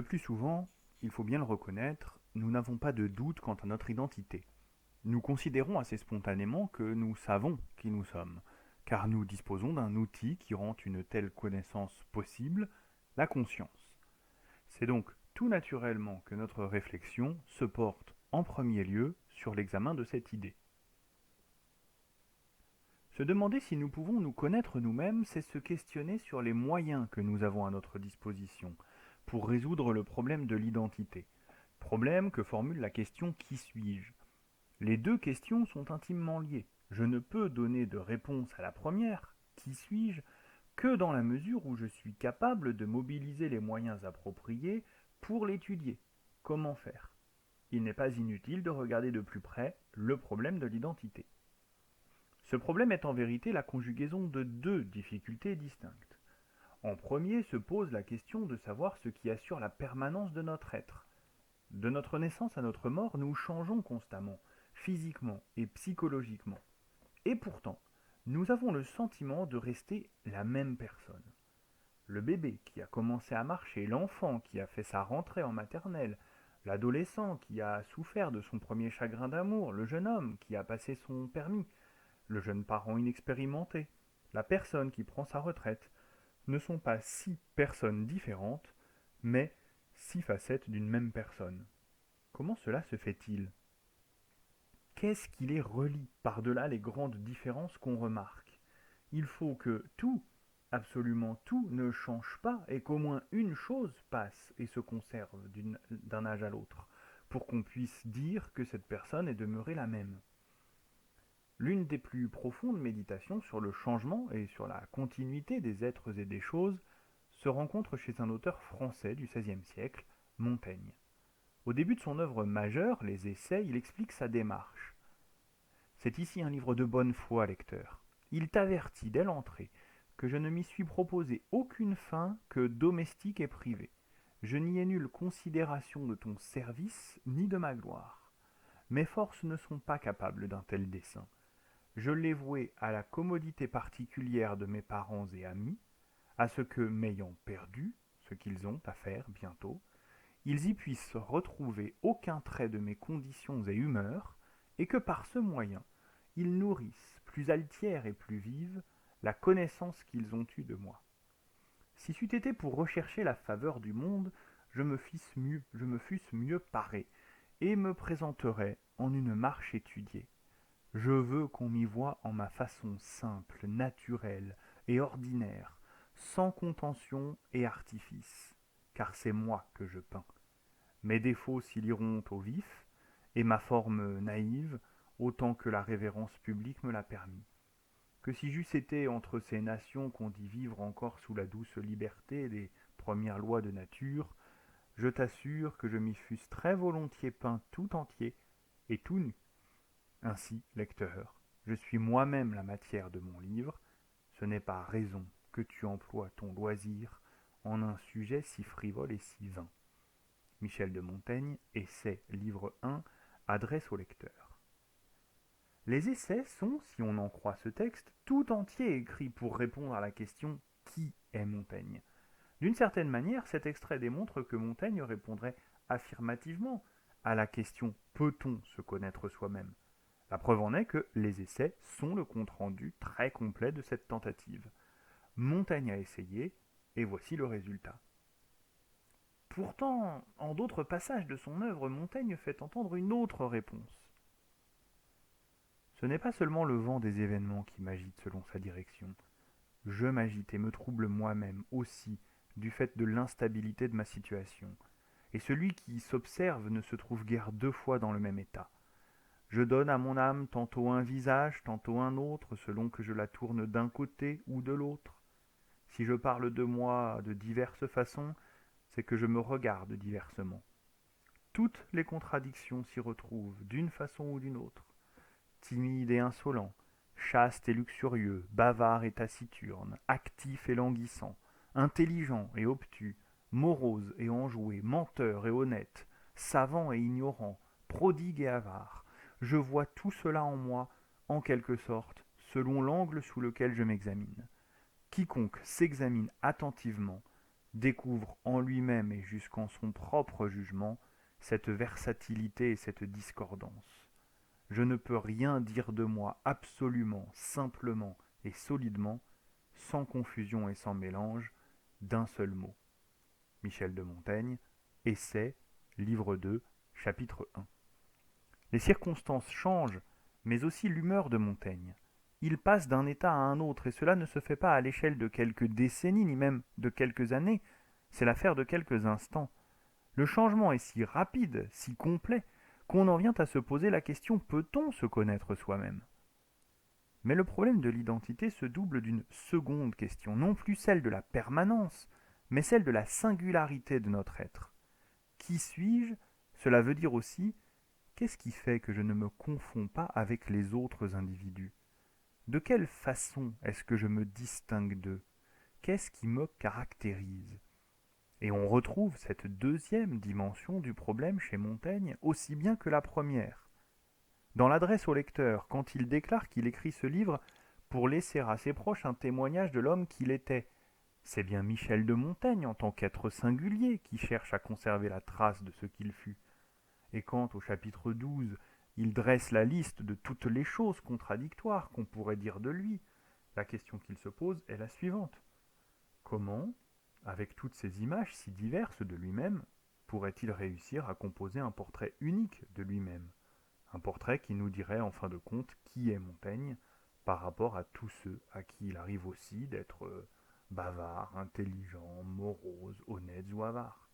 plus souvent, il faut bien le reconnaître, nous n'avons pas de doute quant à notre identité. Nous considérons assez spontanément que nous savons qui nous sommes, car nous disposons d'un outil qui rend une telle connaissance possible, la conscience. C'est donc tout naturellement que notre réflexion se porte en premier lieu sur l'examen de cette idée. Se demander si nous pouvons nous connaître nous-mêmes, c'est se questionner sur les moyens que nous avons à notre disposition pour résoudre le problème de l'identité. Problème que formule la question « Qui suis-je » Les deux questions sont intimement liées. Je ne peux donner de réponse à la première, qui suis-je, que dans la mesure où je suis capable de mobiliser les moyens appropriés pour l'étudier. Comment faire? Il n'est pas inutile de regarder de plus près le problème de l'identité. Ce problème est en vérité la conjugaison de deux difficultés distinctes. En premier se pose la question de savoir ce qui assure la permanence de notre être. De notre naissance à notre mort, nous changeons constamment, physiquement et psychologiquement. Et pourtant, nous avons le sentiment de rester la même personne. Le bébé qui a commencé à marcher, l'enfant qui a fait sa rentrée en maternelle, l'adolescent qui a souffert de son premier chagrin d'amour, le jeune homme qui a passé son permis, le jeune parent inexpérimenté, la personne qui prend sa retraite, ne sont pas six personnes différentes, mais six facettes d'une même personne. Comment cela se fait-il? Qu'est-ce qui les relie par-delà les grandes différences qu'on remarque? Il faut que tout, absolument tout, ne change pas et qu'au moins une chose passe et se conserve d'un âge à l'autre, pour qu'on puisse dire que cette personne est demeurée la même. L'une des plus profondes méditations sur le changement et sur la continuité des êtres et des choses se rencontre chez un auteur français du XVIe siècle, Montaigne. Au début de son œuvre majeure, les Essais, il explique sa démarche. C'est ici un livre de bonne foi, lecteur. Il t'avertit dès l'entrée que je ne m'y suis proposé aucune fin que domestique et privée. Je n'y ai nulle considération de ton service ni de ma gloire. Mes forces ne sont pas capables d'un tel dessein. Je l'ai voué à la commodité particulière de mes parents et amis, à ce que, m'ayant perdu, ce qu'ils ont à faire bientôt, ils y puissent retrouver aucun trait de mes conditions et humeurs, et que par ce moyen, ils nourrissent, plus altière et plus vive, la connaissance qu'ils ont eue de moi. Si c'eût été pour rechercher la faveur du monde, je me fusse mieux paré, et me présenterais en une marche étudiée. Je veux qu'on m'y voie en ma façon simple, naturelle et ordinaire, sans contention et artifice, car c'est moi que je peins. Mes défauts s'y liront au vif, et ma forme naïve, autant que la révérence publique me l'a permis. Que si j'eusse été entre ces nations qu'on dit vivre encore sous la douce liberté des premières lois de nature, je t'assure que je m'y fusse très volontiers peint tout entier et tout nu. Ainsi, lecteur, je suis moi-même la matière de mon livre, ce n'est pas raison que tu emploies ton loisir en un sujet si frivole et si vain. Michel de Montaigne, Essais, livre 1, adresse au lecteur. Les essais sont, si on en croit ce texte, tout entiers écrits pour répondre à la question « Qui est Montaigne ?» D'une certaine manière, cet extrait démontre que Montaigne répondrait affirmativement à la question « Peut-on se connaître soi-même ?» La preuve en est que les essais sont le compte-rendu très complet de cette tentative. Montaigne a essayé, et voici le résultat. Pourtant, en d'autres passages de son œuvre, Montaigne fait entendre une autre réponse. Ce n'est pas seulement le vent des événements qui m'agite selon sa direction. Je m'agite et me trouble moi-même aussi du fait de l'instabilité de ma situation. Et celui qui s'observe ne se trouve guère deux fois dans le même état. Je donne à mon âme tantôt un visage, tantôt un autre, selon que je la tourne d'un côté ou de l'autre. Si je parle de moi de diverses façons, c'est que je me regarde diversement. Toutes les contradictions s'y retrouvent, d'une façon ou d'une autre. Timide et insolent, chaste et luxurieux, bavard et taciturne, actif et languissant, intelligent et obtus, morose et enjoué, menteur et honnête, savant et ignorant, prodigue et avare, je vois tout cela en moi, en quelque sorte, selon l'angle sous lequel je m'examine. Quiconque s'examine attentivement découvre en lui-même et jusqu'en son propre jugement cette versatilité et cette discordance. Je ne peux rien dire de moi absolument, simplement et solidement, sans confusion et sans mélange, d'un seul mot. Michel de Montaigne, Essai, livre 2, chapitre 1. Les circonstances changent, mais aussi l'humeur de Montaigne. Il passe d'un état à un autre, et cela ne se fait pas à l'échelle de quelques décennies, ni même de quelques années, c'est l'affaire de quelques instants. Le changement est si rapide, si complet, qu'on en vient à se poser la question: peut-on se connaître soi-même? Mais le problème de l'identité se double d'une seconde question, non plus celle de la permanence, mais celle de la singularité de notre être. Qui suis-je? Cela veut dire aussi: qu'est-ce qui fait que je ne me confonds pas avec les autres individus? De quelle façon est-ce que je me distingue d'eux? Qu'est-ce qui me caractérise? Et on retrouve cette deuxième dimension du problème chez Montaigne aussi bien que la première. Dans l'adresse au lecteur, quand il déclare qu'il écrit ce livre pour laisser à ses proches un témoignage de l'homme qu'il était, c'est bien Michel de Montaigne en tant qu'être singulier qui cherche à conserver la trace de ce qu'il fut. Et quand, au chapitre 12, il dresse la liste de toutes les choses contradictoires qu'on pourrait dire de lui, la question qu'il se pose est la suivante. Comment, avec toutes ces images si diverses de lui-même, pourrait-il réussir à composer un portrait unique de lui-même? Un portrait qui nous dirait en fin de compte qui est Montaigne par rapport à tous ceux à qui il arrive aussi d'être bavards, intelligents, moroses, honnêtes ou avares.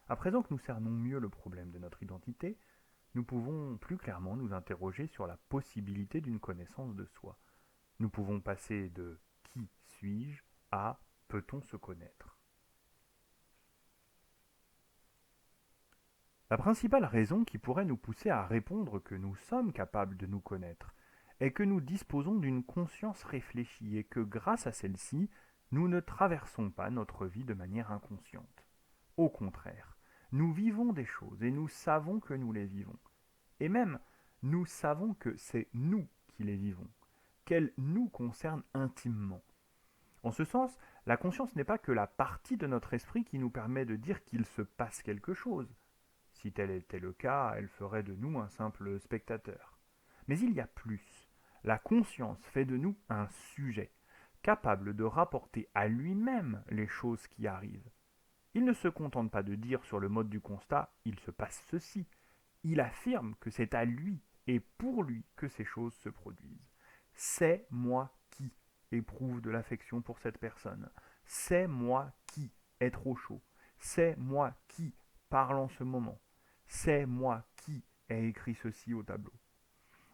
À présent que nous cernons mieux le problème de notre identité, nous pouvons plus clairement nous interroger sur la possibilité d'une connaissance de soi. Nous pouvons passer de qui suis-je à peut-on se connaître? La principale raison qui pourrait nous pousser à répondre que nous sommes capables de nous connaître est que nous disposons d'une conscience réfléchie et que grâce à celle-ci, nous ne traversons pas notre vie de manière inconsciente. Au contraire, nous vivons des choses et nous savons que nous les vivons. Et même, nous savons que c'est nous qui les vivons, qu'elles nous concernent intimement. En ce sens, la conscience n'est pas que la partie de notre esprit qui nous permet de dire qu'il se passe quelque chose. Si tel était le cas, elle ferait de nous un simple spectateur. Mais il y a plus. La conscience fait de nous un sujet, capable de rapporter à lui-même les choses qui arrivent. Il ne se contente pas de dire sur le mode du constat « il se passe ceci ». Il affirme que c'est à lui et pour lui que ces choses se produisent. C'est moi qui éprouve de l'affection pour cette personne. C'est moi qui est trop chaud. C'est moi qui parle en ce moment. C'est moi qui ai écrit ceci au tableau.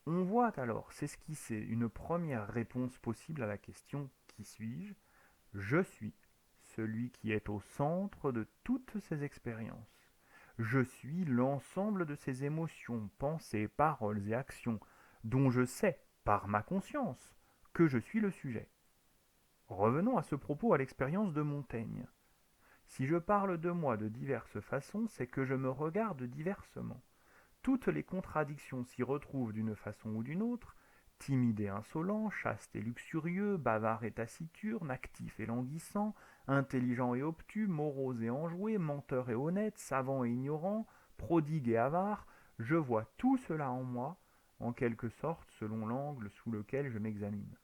On voit alors s'esquisser une première réponse possible à la question « Qui suis-je » ? Je suis celui qui est au centre de toutes ces expériences. Je suis l'ensemble de ces émotions, pensées, paroles et actions, dont je sais, par ma conscience, que je suis le sujet. Revenons à ce propos à l'expérience de Montaigne. Si je parle de moi de diverses façons, c'est que je me regarde diversement. Toutes les contradictions s'y retrouvent d'une façon ou d'une autre, timide et insolent, chaste et luxurieux, bavard et taciturne, actif et languissant, intelligent et obtus, morose et enjoué, menteur et honnête, savant et ignorant, prodigue et avare, je vois tout cela en moi, en quelque sorte selon l'angle sous lequel je m'examine.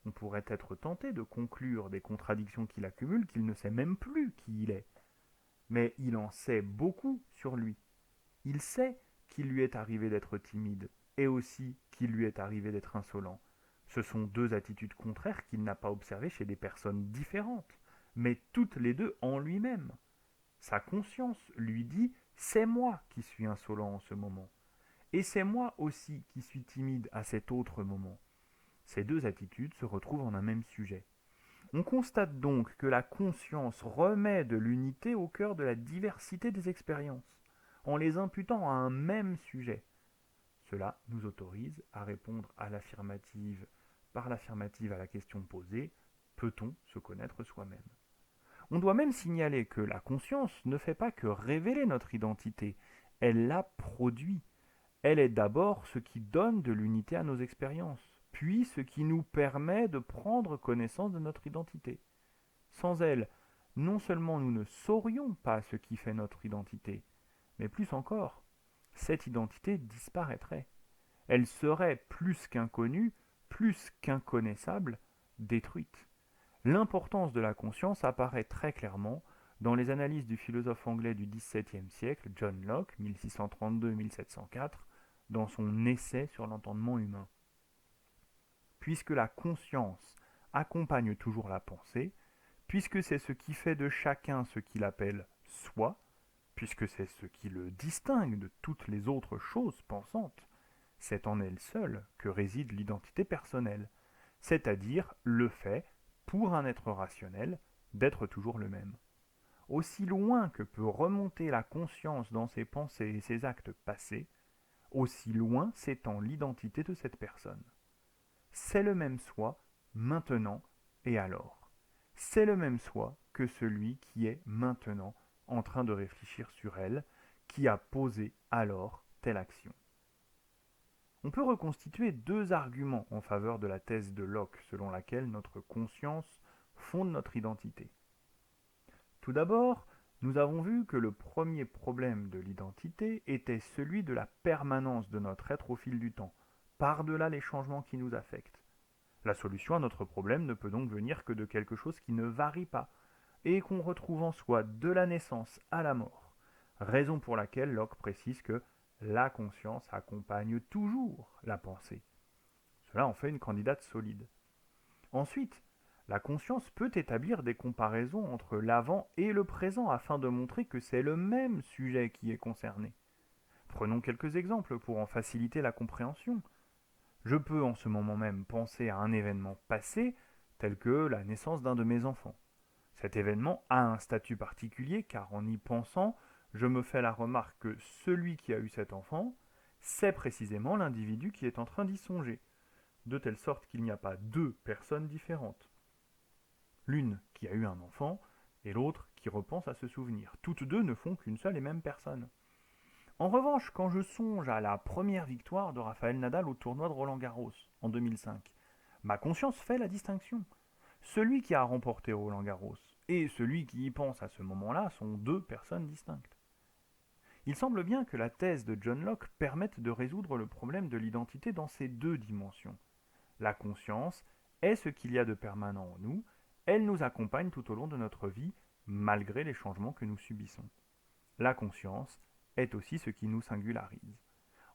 On pourrait être tenté de conclure des contradictions qu'il accumule qu'il ne sait même plus qui il est. Mais il en sait beaucoup sur lui. Il sait qu'il lui est arrivé d'être timide, et aussi qu'il lui est arrivé d'être insolent. Ce sont deux attitudes contraires qu'il n'a pas observées chez des personnes différentes, mais toutes les deux en lui-même. Sa conscience lui dit « c'est moi qui suis insolent en ce moment ». Et c'est moi aussi qui suis timide à cet autre moment. Ces deux attitudes se retrouvent en un même sujet. On constate donc que la conscience remet de l'unité au cœur de la diversité des expériences, en les imputant à un même sujet. Cela nous autorise à répondre à l'affirmative, par l'affirmative à la question posée, peut-on se connaître soi-même? On doit même signaler que la conscience ne fait pas que révéler notre identité, elle la produit. Elle est d'abord ce qui donne de l'unité à nos expériences, puis ce qui nous permet de prendre connaissance de notre identité. Sans elle, non seulement nous ne saurions pas ce qui fait notre identité, mais plus encore, cette identité disparaîtrait. Elle serait plus qu'inconnue, plus qu'inconnaissable, détruite. L'importance de la conscience apparaît très clairement dans les analyses du philosophe anglais du XVIIe siècle, John Locke, 1632-1704, dans son essai sur l'entendement humain. Puisque la conscience accompagne toujours la pensée, puisque c'est ce qui fait de chacun ce qu'il appelle soi, puisque c'est ce qui le distingue de toutes les autres choses pensantes, c'est en elle seule que réside l'identité personnelle, c'est-à-dire le fait, pour un être rationnel, d'être toujours le même. Aussi loin que peut remonter la conscience dans ses pensées et ses actes passés, aussi loin s'étend l'identité de cette personne. C'est le même soi, maintenant et alors. C'est le même soi que celui qui est maintenant en train de réfléchir sur elle, qui a posé alors telle action. On peut reconstituer deux arguments en faveur de la thèse de Locke selon laquelle notre conscience fonde notre identité. Tout d'abord, nous avons vu que le premier problème de l'identité était celui de la permanence de notre être au fil du temps, par-delà les changements qui nous affectent. La solution à notre problème ne peut donc venir que de quelque chose qui ne varie pas, et qu'on retrouve en soi de la naissance à la mort, raison pour laquelle Locke précise que la conscience accompagne toujours la pensée. Cela en fait une candidate solide. Ensuite, la conscience peut établir des comparaisons entre l'avant et le présent afin de montrer que c'est le même sujet qui est concerné. Prenons quelques exemples pour en faciliter la compréhension. Je peux en ce moment même penser à un événement passé tel que la naissance d'un de mes enfants. Cet événement a un statut particulier car en y pensant, je me fais la remarque que celui qui a eu cet enfant, c'est précisément l'individu qui est en train d'y songer, de telle sorte qu'il n'y a pas deux personnes différentes. L'une qui a eu un enfant et l'autre qui repense à ce souvenir. Toutes deux ne font qu'une seule et même personne. En revanche, quand je songe à la première victoire de Rafael Nadal au tournoi de Roland-Garros en 2005, ma conscience fait la distinction. Celui qui a remporté Roland-Garros et celui qui y pense à ce moment-là sont deux personnes distinctes. Il semble bien que la thèse de John Locke permette de résoudre le problème de l'identité dans ces deux dimensions. La conscience est ce qu'il y a de permanent en nous, elle nous accompagne tout au long de notre vie, malgré les changements que nous subissons. La conscience est aussi ce qui nous singularise.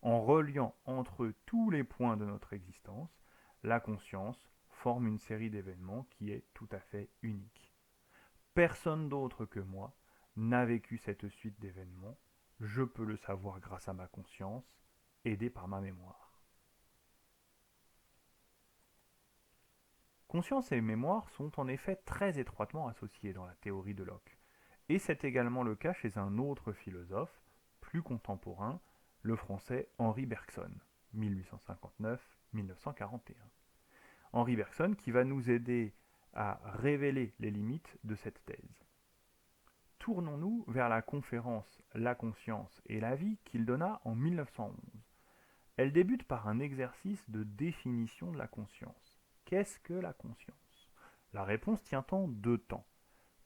En reliant entre tous les points de notre existence, la conscience forme une série d'événements qui est tout à fait unique. Personne d'autre que moi n'a vécu cette suite d'événements, je peux le savoir grâce à ma conscience, aidé par ma mémoire. Conscience et mémoire sont en effet très étroitement associés dans la théorie de Locke, et c'est également le cas chez un autre philosophe, plus contemporain, le français Henri Bergson, 1859-1941. Henri Bergson qui va nous aider à révéler les limites de cette thèse. Tournons-nous vers la conférence La conscience et la vie qu'il donna en 1911. Elle débute par un exercice de définition de la conscience. Qu'est-ce que la conscience? La réponse tient en deux temps.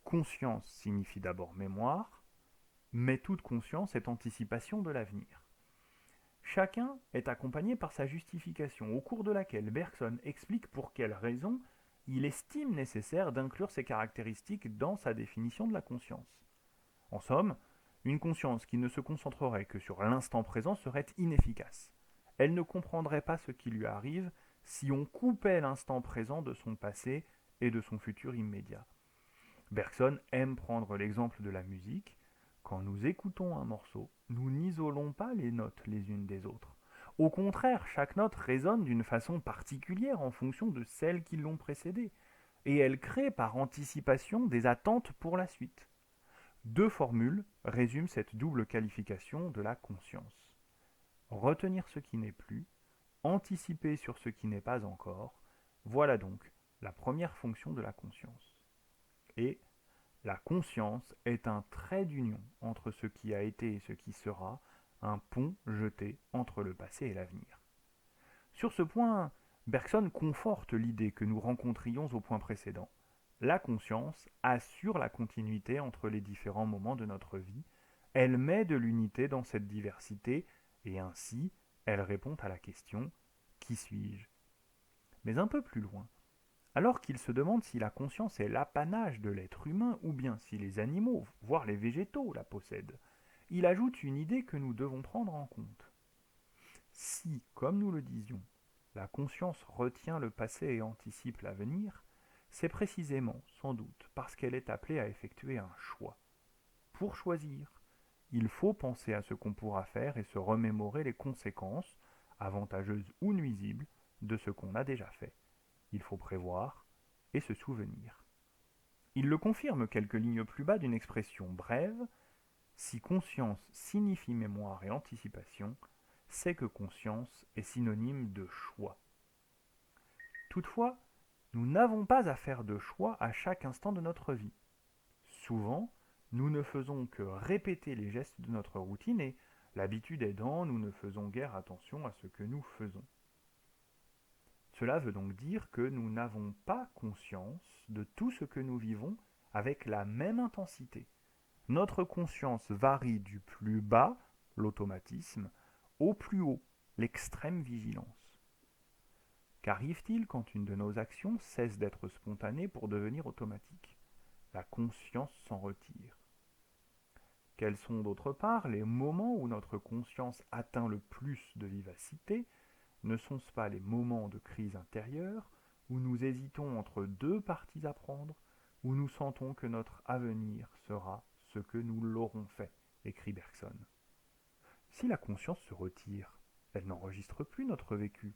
Conscience signifie d'abord mémoire, mais toute conscience est anticipation de l'avenir. Chacun est accompagné par sa justification, au cours de laquelle Bergson explique pour quelles raisons il estime nécessaire d'inclure ces caractéristiques dans sa définition de la conscience. En somme, une conscience qui ne se concentrerait que sur l'instant présent serait inefficace. Elle ne comprendrait pas ce qui lui arrive si on coupait l'instant présent de son passé et de son futur immédiat. Bergson aime prendre l'exemple de la musique. Quand nous écoutons un morceau, nous n'isolons pas les notes les unes des autres. Au contraire, chaque note résonne d'une façon particulière en fonction de celles qui l'ont précédée, et elle crée par anticipation des attentes pour la suite. Deux formules résument cette double qualification de la conscience. Retenir ce qui n'est plus, anticiper sur ce qui n'est pas encore, voilà donc la première fonction de la conscience. Et la conscience est un trait d'union entre ce qui a été et ce qui sera, un pont jeté entre le passé et l'avenir. Sur ce point, Bergson conforte l'idée que nous rencontrions au point précédent. La conscience assure la continuité entre les différents moments de notre vie, elle met de l'unité dans cette diversité, et ainsi, elle répond à la question « Qui suis-je » Mais un peu plus loin, alors qu'il se demande si la conscience est l'apanage de l'être humain ou bien si les animaux, voire les végétaux, la possèdent, il ajoute une idée que nous devons prendre en compte. Si, comme nous le disions, la conscience retient le passé et anticipe l'avenir, c'est précisément, sans doute, parce qu'elle est appelée à effectuer un choix. Pour choisir, il faut penser à ce qu'on pourra faire et se remémorer les conséquences, avantageuses ou nuisibles, de ce qu'on a déjà fait. Il faut prévoir et se souvenir. Il le confirme quelques lignes plus bas d'une expression brève. Si conscience signifie mémoire et anticipation, c'est que conscience est synonyme de choix. Toutefois, nous n'avons pas à faire de choix à chaque instant de notre vie. Souvent, nous ne faisons que répéter les gestes de notre routine et, l'habitude aidant, nous ne faisons guère attention à ce que nous faisons. Cela veut donc dire que nous n'avons pas conscience de tout ce que nous vivons avec la même intensité. Notre conscience varie du plus bas, l'automatisme, au plus haut, l'extrême vigilance. Qu'arrive-t-il quand une de nos actions cesse d'être spontanée pour devenir automatique? La conscience s'en retire. Quels sont d'autre part les moments où notre conscience atteint le plus de vivacité? Ne sont-ce pas les moments de crise intérieure, où nous hésitons entre deux partis à prendre, où nous sentons que notre avenir sera ce que nous l'aurons fait, écrit Bergson. Si la conscience se retire, elle n'enregistre plus notre vécu,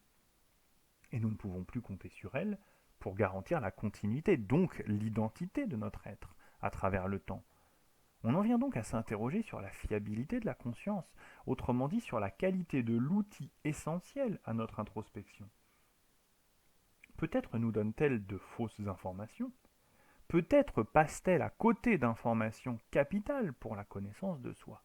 et nous ne pouvons plus compter sur elle pour garantir la continuité, donc l'identité de notre être à travers le temps. On en vient donc à s'interroger sur la fiabilité de la conscience, autrement dit sur la qualité de l'outil essentiel à notre introspection. Peut-être nous donne-t-elle de fausses informations, peut-être passe-t-elle à côté d'informations capitales pour la connaissance de soi.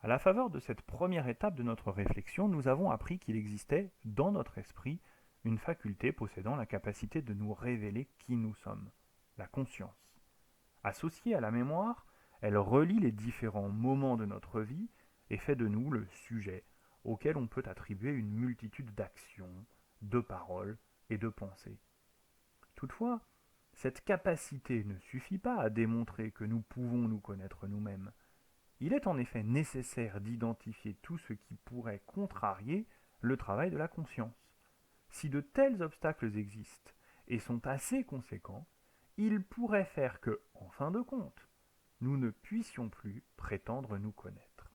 À la faveur de cette première étape de notre réflexion, nous avons appris qu'il existait, dans notre esprit, une faculté possédant la capacité de nous révéler qui nous sommes, la conscience. Associée à la mémoire, elle relie les différents moments de notre vie et fait de nous le sujet auquel on peut attribuer une multitude d'actions, de paroles et de pensées. Toutefois, cette capacité ne suffit pas à démontrer que nous pouvons nous connaître nous-mêmes. Il est en effet nécessaire d'identifier tout ce qui pourrait contrarier le travail de la conscience. Si de tels obstacles existent et sont assez conséquents, ils pourraient faire que, en fin de compte, nous ne puissions plus prétendre nous connaître.